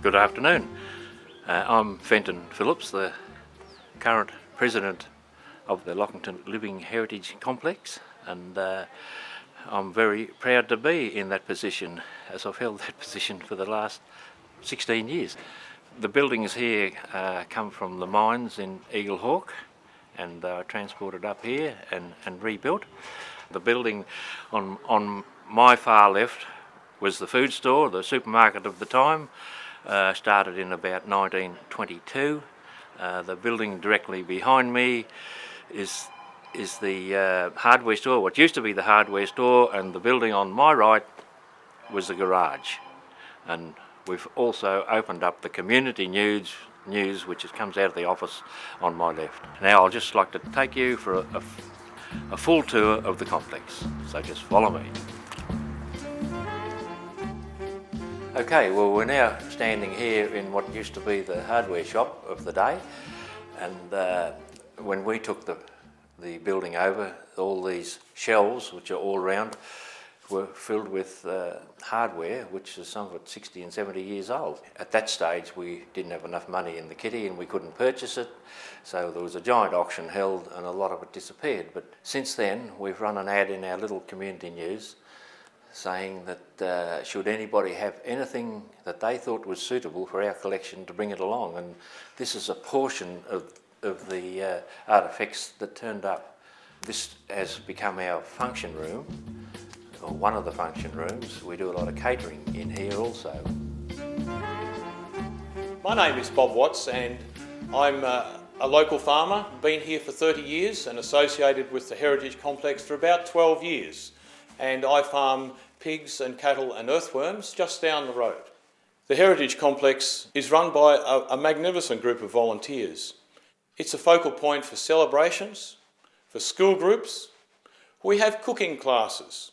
Good afternoon. I'm Fenton Phillips, the current president of the Lockington Living Heritage Complex, and I'm very proud to be in that position, as I've held that position for the last 16 years. The buildings here come from the mines in Eagle Hawk and transported up here and rebuilt. The building on my far left was the food store, the supermarket of the time, started in about 1922. The building directly behind me is the hardware store, what used to be the hardware store, and the building on my right was the garage. And we've also opened up the community news which comes out of the office on my left. Now I'll just like to take you for a full tour of the complex, so just follow me. Okay, well, we're now standing here in what used to be the hardware shop of the day, and when we took the building over, all these shelves, which are all around, were filled with hardware, which is some of it 60 and 70 years old. At that stage, we didn't have enough money in the kitty and we couldn't purchase it, so there was a giant auction held and a lot of it disappeared. But since then, we've run an ad in our little community news saying that should anybody have anything that they thought was suitable for our collection, to bring it along. And this is a portion of the artefacts that turned up. This has become our function room, or one of the function rooms. We do a lot of catering in here also. My name is Bob Watts and I'm a local farmer, been here for 30 years and associated with the Heritage Complex for about 12 years. And I farm pigs and cattle and earthworms just down the road. The Heritage Complex is run by a magnificent group of volunteers. It's a focal point for celebrations, for school groups. We have cooking classes.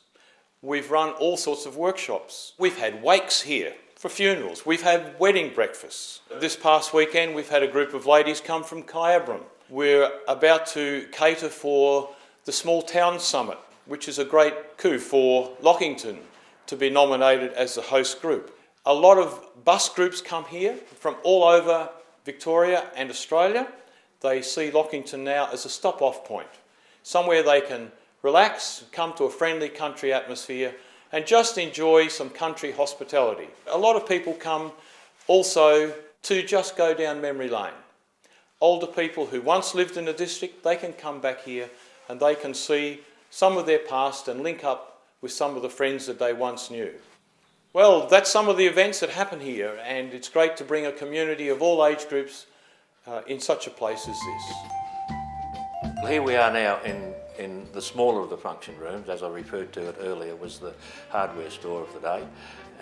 We've run all sorts of workshops. We've had wakes here for funerals. We've had wedding breakfasts. This past weekend we've had a group of ladies come from Kyabram. We're about to cater for the Small Town Summit, which is a great coup for Lockington to be nominated as the host group. A lot of bus groups come here from all over Victoria and Australia. They see Lockington now as a stop-off point, somewhere they can relax, come to a friendly country atmosphere and just enjoy some country hospitality. A lot of people come also to just go down memory lane. Older people who once lived in the district, they can come back here and they can see some of their past and link up with some of the friends that they once knew. Well, that's some of the events that happen here, and it's great to bring a community of all age groups in such a place as this. Well, here we are now in the smaller of the function rooms. As I referred to it earlier, was the hardware store of the day,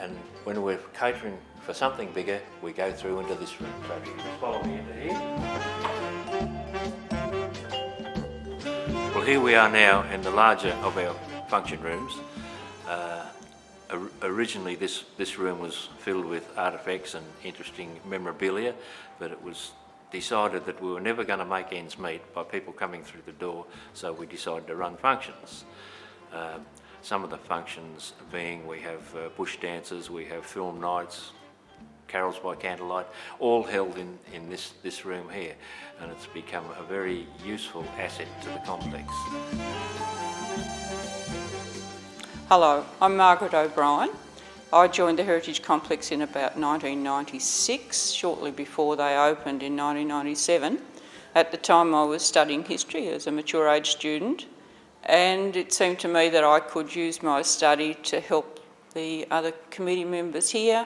and when we're catering for something bigger, we go through into this room. So if you just follow me into here. Well, here we are now in the larger of our function rooms. Originally this room was filled with artefacts and interesting memorabilia, but it was decided that we were never going to make ends meet by people coming through the door, so we decided to run functions. Some of the functions being, we have bush dances, we have film nights, carols by candlelight, all held in this room here, and it's become a very useful asset to the complex. Hello, I'm Margaret O'Brien. I joined the Heritage Complex in about 1996, shortly before they opened in 1997. At the time I was studying history as a mature age student, and it seemed to me that I could use my study to help the other committee members here,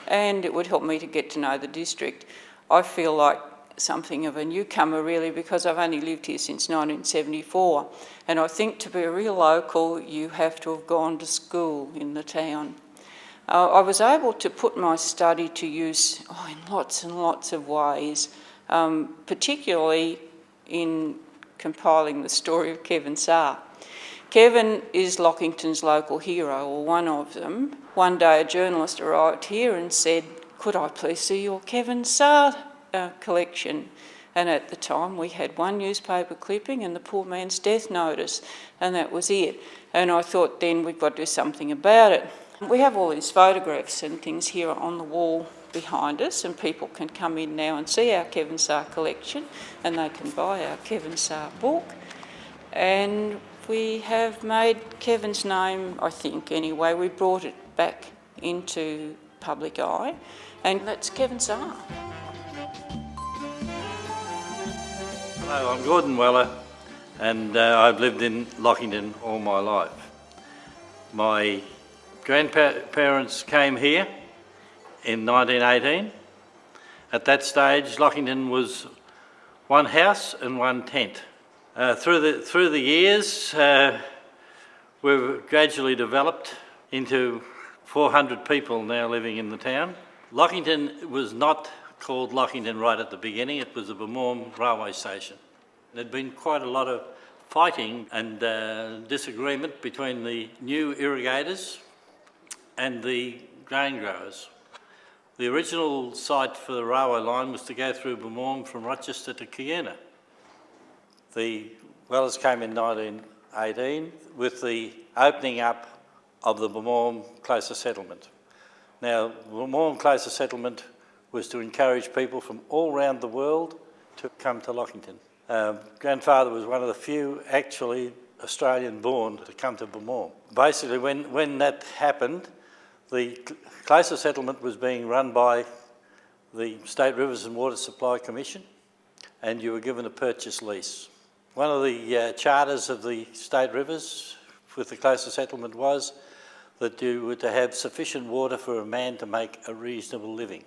and it would help me to get to know the district. I feel like something of a newcomer really, because I've only lived here since 1974, and I think to be a real local you have to have gone to school in the town. I was able to put my study to use in lots and lots of ways, particularly in compiling the story of Kevin Saar. Kevin is Lockington's local hero, or one of them. One day a journalist arrived here and said, "Could I please see your Kevin Saar collection?" And at the time we had one newspaper clipping and the poor man's death notice, and that was it. And I thought then we've got to do something about it. We have all these photographs and things here on the wall behind us, and people can come in now and see our Kevin Sarr collection, and they can buy our Kevin Sarr book. And we have made Kevin's name, I think anyway, we brought it back into public eye, and that's Kevin Sarr. Hello, I'm Gordon Weller, and I've lived in Lockington all my life. My grandparents came here in 1918. At that stage, Lockington was one house and one tent. Through the years, we've gradually developed into 400 people now living in the town. Lockington was not called Lockington right at the beginning. It was the Bemorm railway station. There'd been quite a lot of fighting and disagreement between the new irrigators and the grain growers. The original site for the railway line was to go through Bemorm from Rochester to Cuyuna. The Wellers came in 1918 with the opening up of the Bemorm closer settlement. Now, Bemorm closer settlement was to encourage people from all around the world to come to Lockington. Grandfather was one of the few actually Australian-born to come to Bemorm. Basically, when that happened, the closer settlement was being run by the State Rivers and Water Supply Commission, and you were given a purchase lease. One of the charters of the State Rivers with the closer settlement was that you were to have sufficient water for a man to make a reasonable living.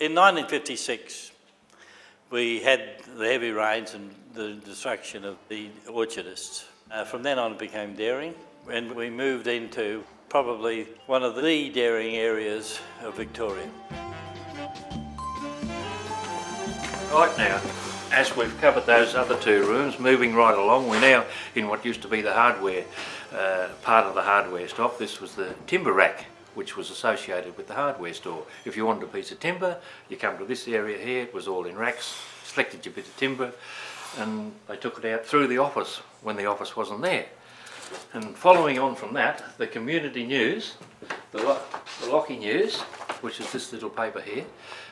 In 1956, we had the heavy rains and the destruction of the orchardists. From then on it became dairying, and we moved into probably one of the dairying areas of Victoria. Right now, as we've covered those other two rooms, moving right along, we're now in what used to be the hardware, part of the hardware stock. This was the timber rack, which was associated with the hardware store. If you wanted a piece of timber, you come to this area here, it was all in racks, selected your bit of timber, and they took it out through the office when the office wasn't there. And following on from that, the community news, the Lockie News, which is this little paper here,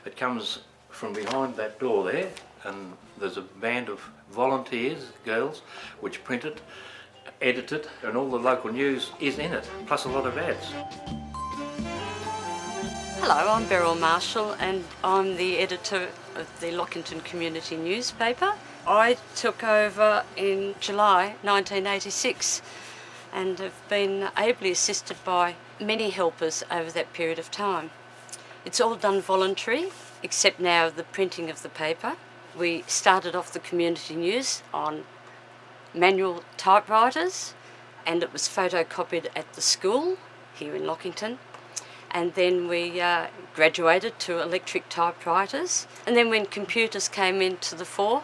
it comes from behind that door there, and there's a band of volunteers, girls, which print it, edit it, and all the local news is in it, plus a lot of ads. Hello, I'm Beryl Marshall and I'm the editor of the Lockington Community newspaper. I took over in July 1986 and have been ably assisted by many helpers over that period of time. It's all done voluntary, except now the printing of the paper. We started off the community news on manual typewriters, and it was photocopied at the school here in Lockington. And then we graduated to electric typewriters. And then when computers came into the fore,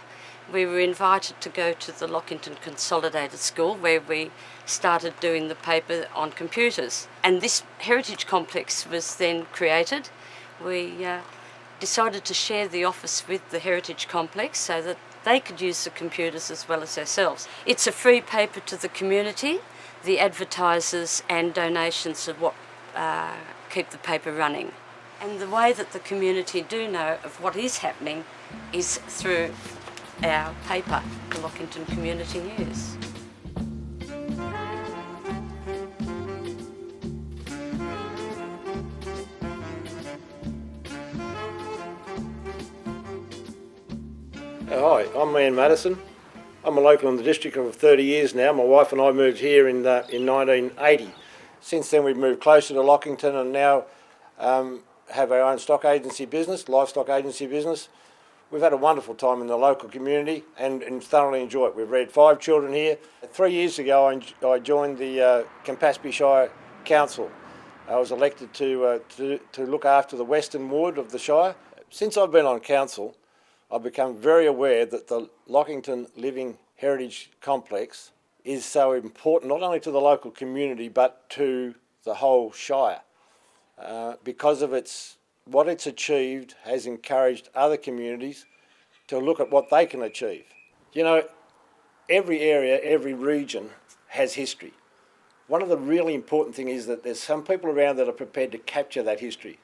we were invited to go to the Lockington Consolidated School, where we started doing the paper on computers. And this heritage complex was then created. We decided to share the office with the heritage complex so that they could use the computers as well as ourselves. It's a free paper to the community. The advertisers and donations are what keep the paper running. And the way that the community do know of what is happening is through our paper, the Lockington Community News. Hi, I'm Ian Madison. I'm a local in the district for 30 years now. My wife and I moved here in 1980. Since then we've moved closer to Lockington and now have our own stock agency business, livestock agency business. We've had a wonderful time in the local community and thoroughly enjoy it. We've reared 5 children here. 3 years ago I joined the Campaspe Shire Council. I was elected to look after the western ward of the Shire. Since I've been on council, I've become very aware that the Lockington Living Heritage Complex is so important, not only to the local community, but to the whole Shire. Because of what it's achieved has encouraged other communities to look at what they can achieve. You know, every area, every region has history. One of the really important things is that there's some people around that are prepared to capture that history.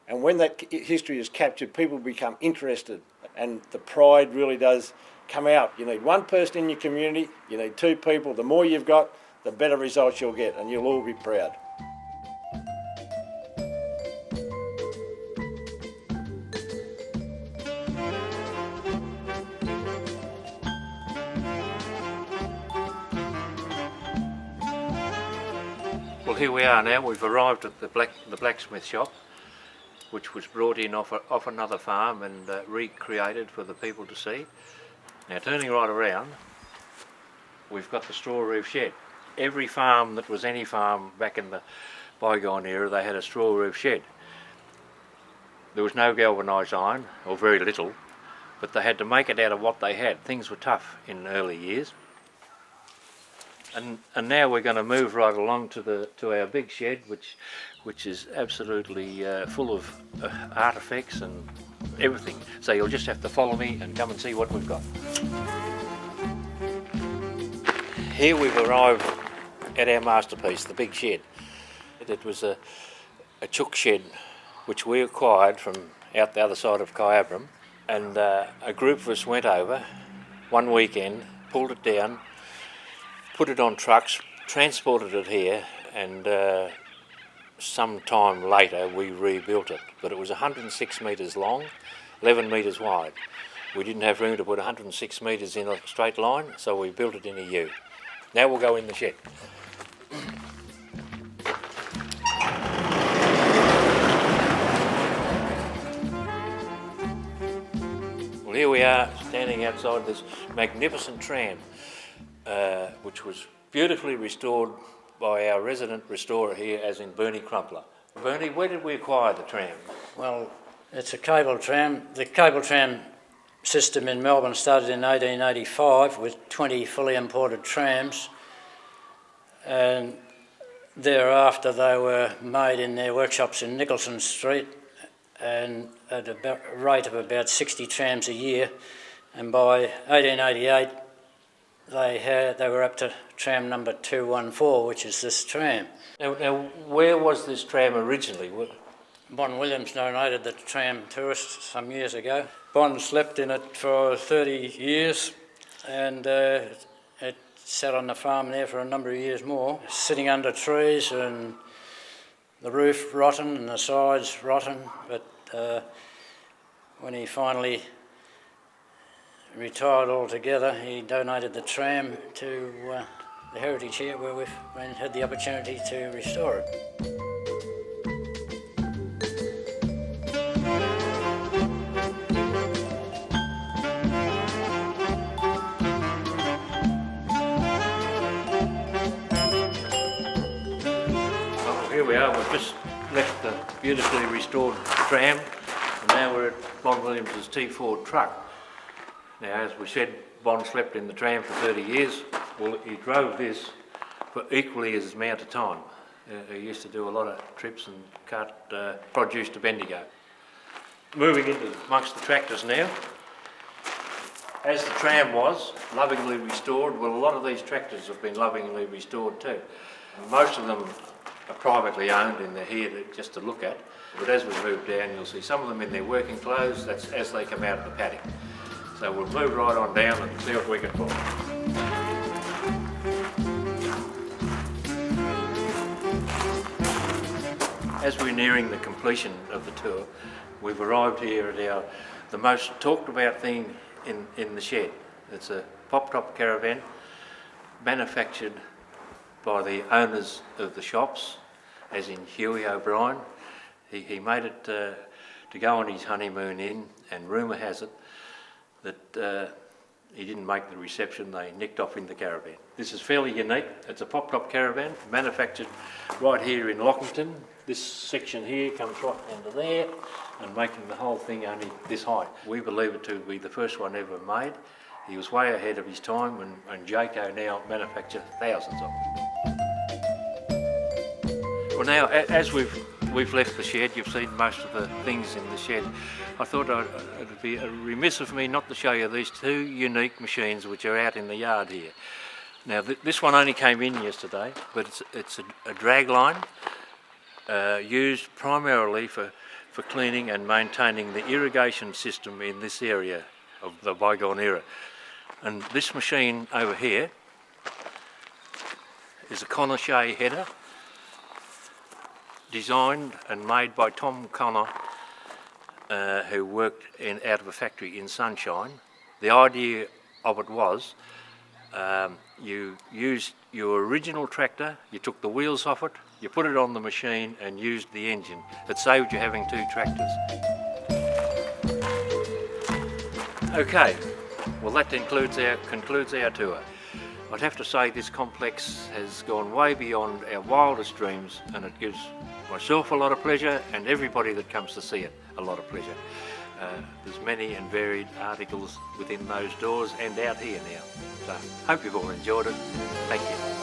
And when that history is captured, people become interested, and the pride really does come out. You need one person in your community, you need two people. The more you've got, the better results you'll get, and you'll all be proud. Well, here we are now. We've arrived at the blacksmith shop, which was brought in off another farm and recreated for the people to see. Now, turning right around, we've got the straw roof shed. Every farm that was any farm back in the bygone era, they had a straw roof shed. There was no galvanised iron, or very little, but they had to make it out of what they had. Things were tough in early years. And now we're going to move right along to our big shed, which is absolutely full of artefacts and everything. So you'll just have to follow me and come and see what we've got. Here we've arrived at our masterpiece, the big shed. It was a chook shed which we acquired from out the other side of Kyabram, and a group of us went over one weekend, pulled it down, put it on trucks, transported it here, and some time later we rebuilt it. But it was 106 metres long, 11 metres wide. We didn't have room to put 106 metres in a straight line, so we built it in a U. Now we'll go in the shed. Well, here we are standing outside this magnificent tram, which was beautifully restored by our resident restorer here, as in Bernie Crumpler. Bernie, where did we acquire the tram? Well, it's a cable tram. The cable tram system in Melbourne started in 1885 with 20 fully imported trams, and thereafter they were made in their workshops in Nicholson Street, and at a rate of about 60 trams a year, and by 1888 they were up to tram number 214, which is this tram. Now where was this tram originally? Bon Williams donated the tram to us some years ago. Bon slept in it for 30 years, and it sat on the farm there for a number of years more, sitting under trees, and the roof rotten and the sides rotten. But when he finally retired altogether, he donated the tram to the Heritage here, where we've had the opportunity to restore it. Well, here we are. We've just left the beautifully restored tram, and now we're at Bon Williams' T4 truck. Now, as we said, Bon slept in the tram for 30 years. Well, he drove this for equally as amount of time. He used to do a lot of trips and cart produce to Bendigo. Moving into amongst the tractors now. As the tram was lovingly restored, well, a lot of these tractors have been lovingly restored too. Most of them are privately owned and they're here just to look at. But as we move down, you'll see some of them in their working clothes. That's as they come out of the paddock. So we'll move right on down and see what we can find. As we're nearing the completion of the tour, we've arrived here at the most talked about thing in the shed. It's a pop-top caravan manufactured by the owners of the shops, as in Huey O'Brien. He made it to go on his honeymoon in, and rumour has it that he didn't make the reception, they nicked off in the caravan. This is fairly unique. It's a pop-top caravan manufactured right here in Lockington. This section here comes right down to there and making the whole thing only this height. We believe it to be the first one ever made. He was way ahead of his time, and Jayco now manufacture thousands of them. Well, now, as we've left the shed, you've seen most of the things in the shed. I thought it would be remiss of me not to show you these two unique machines which are out in the yard here. Now, this one only came in yesterday, but it's a drag line used primarily for for cleaning and maintaining the irrigation system in this area of the bygone era. And this machine over here is a Connor header, designed and made by Tom Connor, who worked out of a factory in Sunshine. The idea of it was you used your original tractor, you took the wheels off it, you put it on the machine and used the engine. It saved you having two tractors. Okay, well that concludes our tour. I'd have to say this complex has gone way beyond our wildest dreams, and it gives myself a lot of pleasure and everybody that comes to see it a lot of pleasure. There's many and varied articles within those doors and out here now. So hope you've all enjoyed it. Thank you.